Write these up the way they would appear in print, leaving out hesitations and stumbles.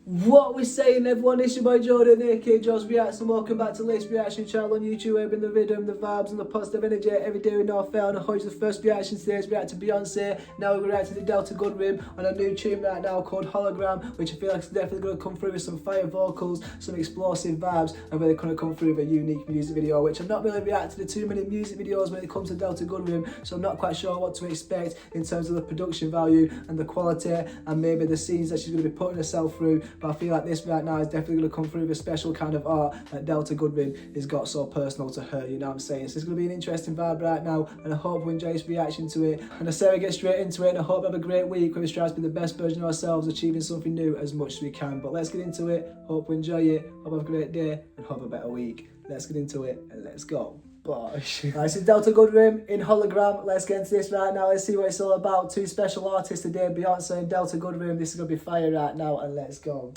What we saying, everyone? It's your boy Jordan, aka Josh Reacts, and welcome back to the latest reaction channel on YouTube. Where we bring the rhythm, the vibes, and the positive energy every day without fail. And I hope the first reaction today is react to Beyonce. Now we're reacting to Delta Goodrem on a new tune right now called Hologram, which I feel like is definitely going to come through with some fire vocals, some explosive vibes, and really going to come through with a unique music video. Which I'm not really reacting to too many music videos when it comes to Delta Goodrem, so I'm not quite sure what to expect in terms of the production value and the quality, and maybe the scenes that she's going to be putting herself through. But I feel like this right now is definitely going to come through with a special kind of art that Delta Goodrem has got so personal to her, you know what I'm saying? So it's going to be an interesting vibe right now, and I hope we enjoy this reaction to it. And I say we get straight into it, and I hope we have a great week where we strive to be the best version of ourselves, achieving something new as much as we can. But let's get into it. Hope we enjoy it, hope we have a great day, and hope a better week. Let's get into it, and let's go. Bosh. Right, this is Delta Goodrem in Hologram. Let's get into this right now. Let's see what it's all about. Two special artists today, Beyonce and Delta Goodrem. This is going to be fire right now, and let's go.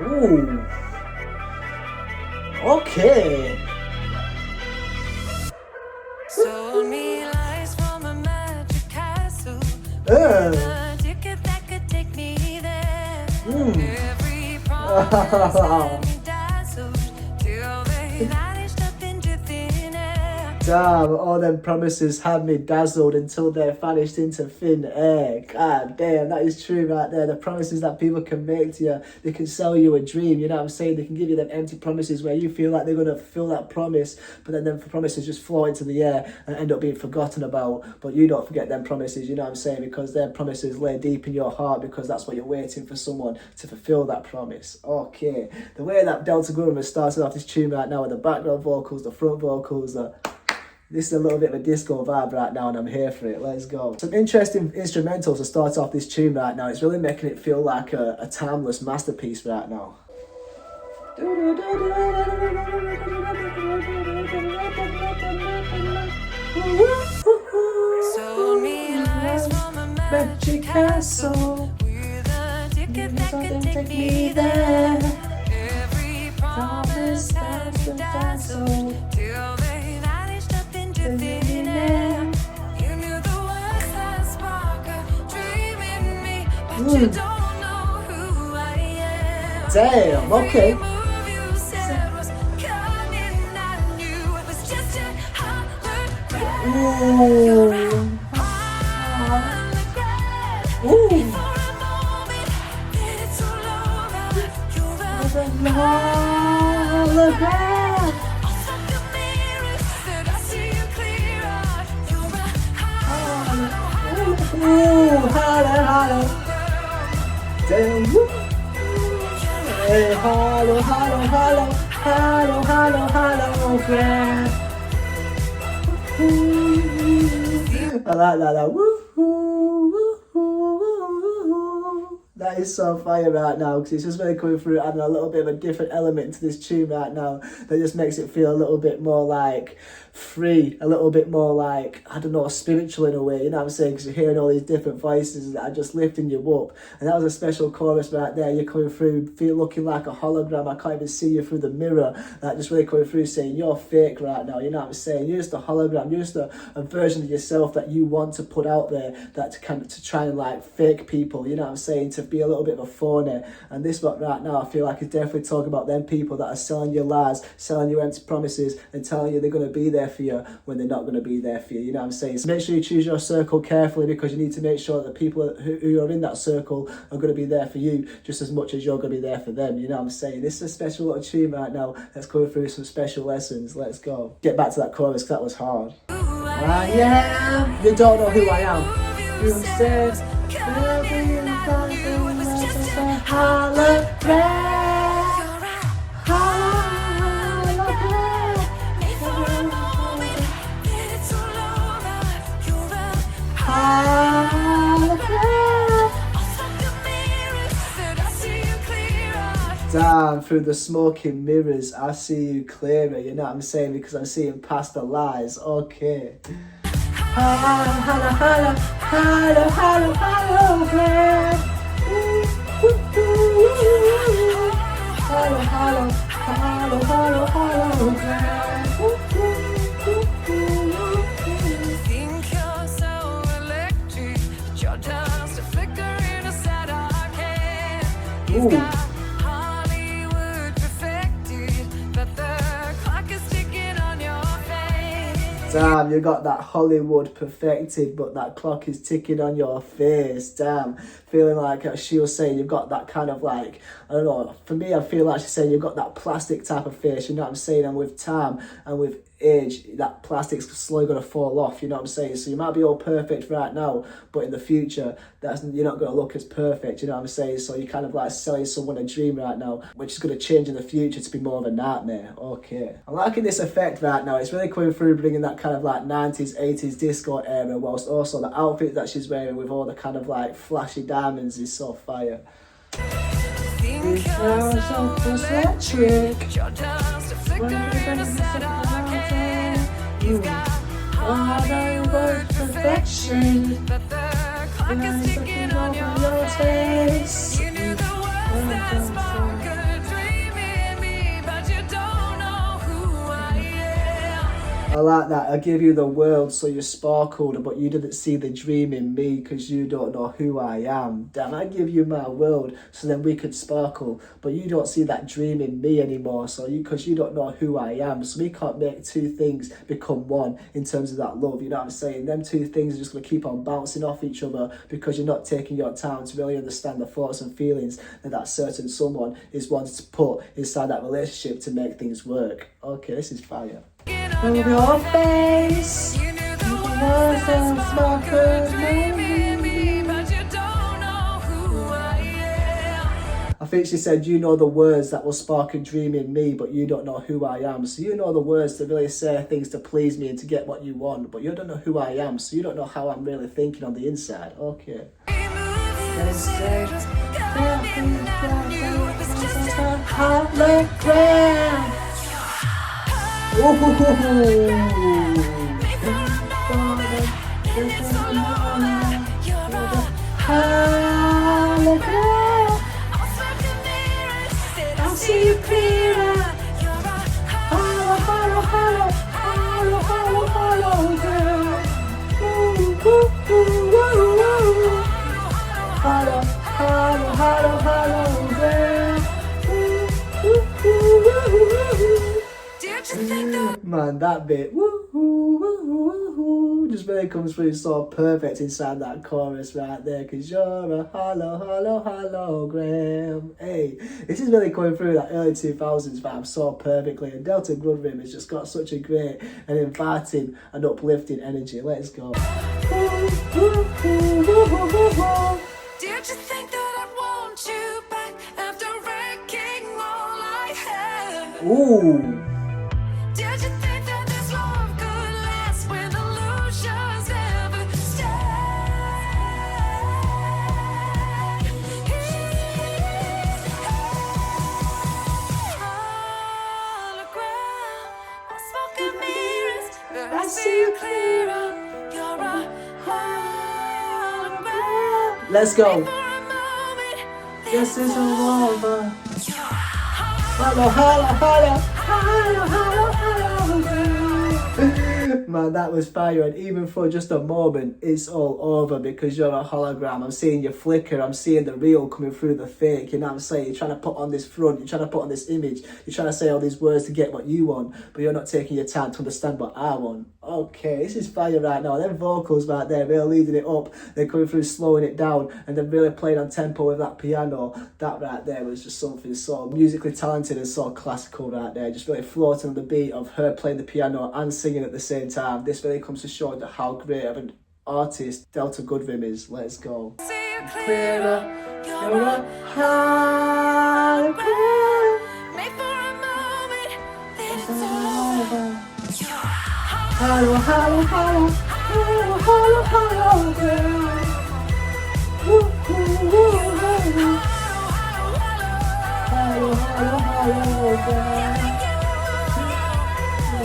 Ooh. Okay. Sold me lies from a magic castle. A ticket that could take me there. Every promise had me dazzled till they vanished up into thin air. Damn, all them promises had me dazzled until they're vanished into thin air. God damn, that is true right there. The promises that people can make to you, they can sell you a dream, you know what I'm saying? They can give you them empty promises where you feel like they're going to fulfill that promise, but then them promises just float into the air and end up being forgotten about. But you don't forget them promises, you know what I'm saying? Because their promises lay deep in your heart, because that's what you're waiting for, someone to fulfill that promise. Okay, the way that Delta Goodrem has started off this tune right now with the background vocals, the front vocals, this is a little bit of a disco vibe right now, and I'm here for it. Let's go. Some interesting instrumentals to start off this tune right now. It's really making it feel like a timeless masterpiece right now. Sold me lies from a magic castle with a ticket that could take me there. Every promise that me dazzled till they vanished up into thin air. You knew the words that spark a dream in me, but you don't know who I am. Damn, okay. Every move you said was coming, I knew it was just a hologram. Ooh. Ooh. For a moment, then it's all over. You're a Hologram. Off of the mirrors that I see you clearer. You're a Ooh, holo. Damn. Woo. Hey, hologram. I like that. That is so fire right now, because it's just really coming through, adding a little bit of a different element to this tune right now that just makes it feel a little bit more like free, a little bit more like, I don't know, spiritual in a way, you know what I'm saying? Because you're hearing all these different voices that are just lifting you up. And that was a special chorus right there. You're coming through, looking like a hologram. I can't even see you through the mirror. That just really coming through, saying you're fake right now, you know what I'm saying? You're just a hologram. You're just a version of yourself that you want to put out there, that to try and like fake people, you know what I'm saying? To be a little bit of a phony. And this one right now, I feel like is definitely talking about them people that are selling you lies, selling you empty promises, and telling you they're going to be there for you when they're not going to be there for you, you know what I'm saying? So make sure you choose your circle carefully, because you need to make sure that the people who are in that circle are going to be there for you just as much as you're going to be there for them, you know what I'm saying? This is a special little tune right now that's going through some special lessons. Let's go. Get back to that chorus, because that was hard. I am. You don't know who I am. You said Damn, through the smoking mirrors, I see you clearer, you know what I'm saying? Because I'm seeing past the lies. Okay. Think you're so electric, but you're just a flicker in a sad arcade. You've Ooh. got Hollywood perfected, but the clock is ticking on your face. Damn, you got that Hollywood perfected, but that clock is ticking on your face. Damn, feeling like she was saying you've got that kind of like, I don't know, for me I feel like she's saying you've got that plastic type of face, you know what I'm saying? And with time and with age, that plastic's slowly going to fall off, you know what I'm saying? So you might be all perfect right now, but in the future, you're not going to look as perfect, you know what I'm saying? So you're kind of like selling someone a dream right now, which is going to change in the future to be more of a nightmare. Okay. I'm liking this effect right now. It's really coming through, bringing that kind of like 90s, 80s disco era, whilst also the outfit that she's wearing with all the kind of like flashy diamonds is so fire. Think you're so electric, you're just a flicker in a set of arcade. You've got Hollywood perfection, but the clock is ticking on your face. You knew the words that spark a dream in me, but you don't know who I am. I like that. I give you the world so you sparkled, but you didn't see the dream in me because you don't know who I am. Damn, I give you my world so then we could sparkle, but you don't see that dream in me anymore, so because you don't know who I am, so we can't make two things become one in terms of that love, you know what I'm saying? Them two things are just going to keep on bouncing off each other because you're not taking your time to really understand the thoughts and feelings that certain someone is wanting to put inside that relationship to make things work. Okay, this is fire. On your face, you knew the words that spark a dream in me, but you don't know who I am. I think she said, you know the words that will spark a dream in me, but you don't know who I am. So you know the words to really say things to please me and to get what you want, but you don't know who I am, so you don't know how I'm really thinking on the inside. Okay. Hologram. I'll see you clearer. You're a hologram. Man, that bit, woo-hoo, woo-hoo, woo-hoo, just really comes through so perfect inside that chorus right there, because you're a hologram. Hey, this is really coming through that early 2000s vibe so perfectly, and Delta Goodrem has just got such a great and inviting and uplifting energy. Let's go. Did you think that I'd want you back after wrecking all I had? Ooh. Did you think that this love could last when illusions never stay? Hologram, I'm smoking mirrors, but I see you clearer. You're a hologram. Let's go. For a moment, This is all over. you're a Hello, hello, hello, hello, hello, hello. Man, that was fire, and even for just a moment, it's all over because you're a hologram. I'm seeing your flicker, I'm seeing the real coming through the fake, you know what I'm saying? You're trying to put on this front, you're trying to put on this image, you're trying to say all these words to get what you want, but you're not taking your time to understand what I want. Okay, this is fire right now. Them vocals right there, really leading it up, they're coming through, slowing it down, and then really playing on tempo with that piano. That right there was just something so musically talented and so classical right there, just really floating on the beat of her playing the piano and singing at the same time. This really comes to show how great of an artist Delta Goodrem is. Let's go. see you clearer. You're a hologram. made for a moment, then it's all over. You're a Hello, hello, hello, hello, hello, hello, girl. Woo, woo, woo, woo. Hello, hello, hello, girl.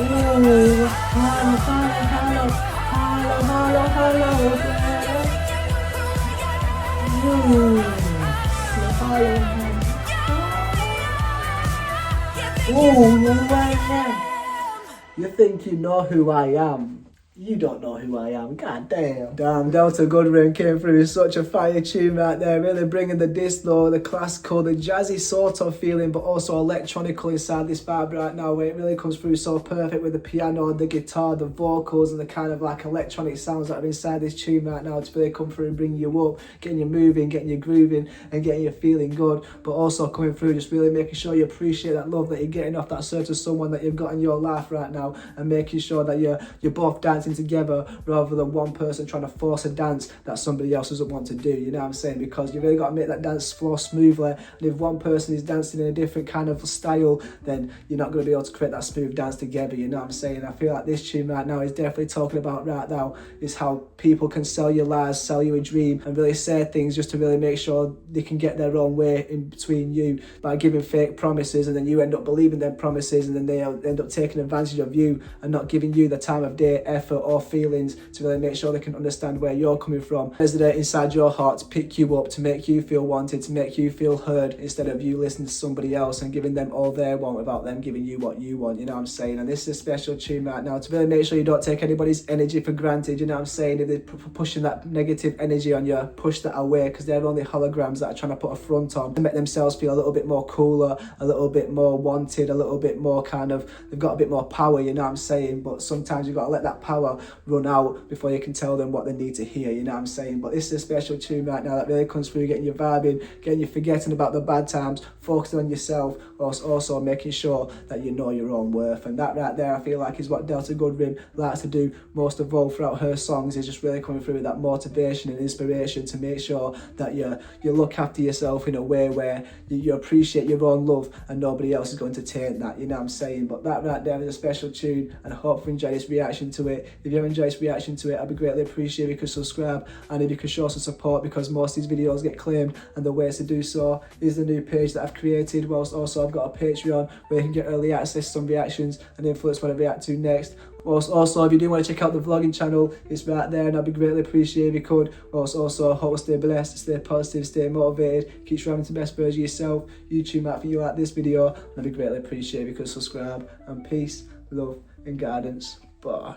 Ooh, hello, hello, hello, hello, hello, hello, girl. Ooh, hello, hello. Ooh, you're right there. You think you know who I am? You don't know who I am, god damn. Damn, Delta Goodrem came through with such a fire tune right there, really bringing the disco, the classical, the jazzy sort of feeling, but also electronical inside this vibe right now, where it really comes through so perfect with the piano, the guitar, the vocals, and the kind of like electronic sounds that are inside this tune right now to really come through and bring you up, getting you moving, getting you grooving, and getting you feeling good, but also coming through, just really making sure you appreciate that love that you're getting off that certain someone that you've got in your life right now, and making sure that you're both dancing together rather than one person trying to force a dance that somebody else doesn't want to do, you know what I'm saying? Because you really got to make that dance flow smoothly, and if one person is dancing in a different kind of style, then you're not going to be able to create that smooth dance together, you know what I'm saying? I feel like this tune right now is definitely talking about right now is how people can sell you lies, sell you a dream, and really say things just to really make sure they can get their own way in between you by giving fake promises, and then you end up believing their promises, and then they end up taking advantage of you and not giving you the time of day, effort or feelings to really make sure they can understand where you're coming from, resident inside your heart, to pick you up, to make you feel wanted, to make you feel heard, instead of you listening to somebody else and giving them all they want without them giving you what you want, you know what I'm saying? And this is a special tune right now to really make sure you don't take anybody's energy for granted, you know what I'm saying? If they're pushing that negative energy on you, push that away, because they're only holograms that are trying to put a front on to make themselves feel a little bit more cooler, a little bit more wanted, a little bit more kind of, they've got a bit more power, you know what I'm saying? But sometimes you've got to let that power run out before you can tell them what they need to hear, you know what I'm saying? But this is a special tune right now that really comes through, getting you vibing, getting you forgetting about the bad times, focusing on yourself, whilst also making sure that you know your own worth. And that right there, I feel like, is what Delta Goodrem likes to do most of all throughout her songs, is just really coming through with that motivation and inspiration to make sure that you look after yourself in a way where you appreciate your own love and nobody else is going to take that, you know what I'm saying? But that right there is a special tune, and I hope you enjoy this reaction to it. If you have enjoyed this reaction to it, I'd be greatly appreciated if you could subscribe, and if you could show some support, because most of these videos get claimed, and the ways to do so is the new page that I've created, whilst also I've got a Patreon where you can get early access to some reactions and influence what I react to next. Whilst also, if you do want to check out the vlogging channel, it's right there, and I'd be greatly appreciated if you could. Whilst also, I hope to stay blessed, stay positive, stay motivated, keep striving to the best version of yourself. YouTube might think you like this video, and I'd be greatly appreciated if you could subscribe. And peace, love and guidance. Bye.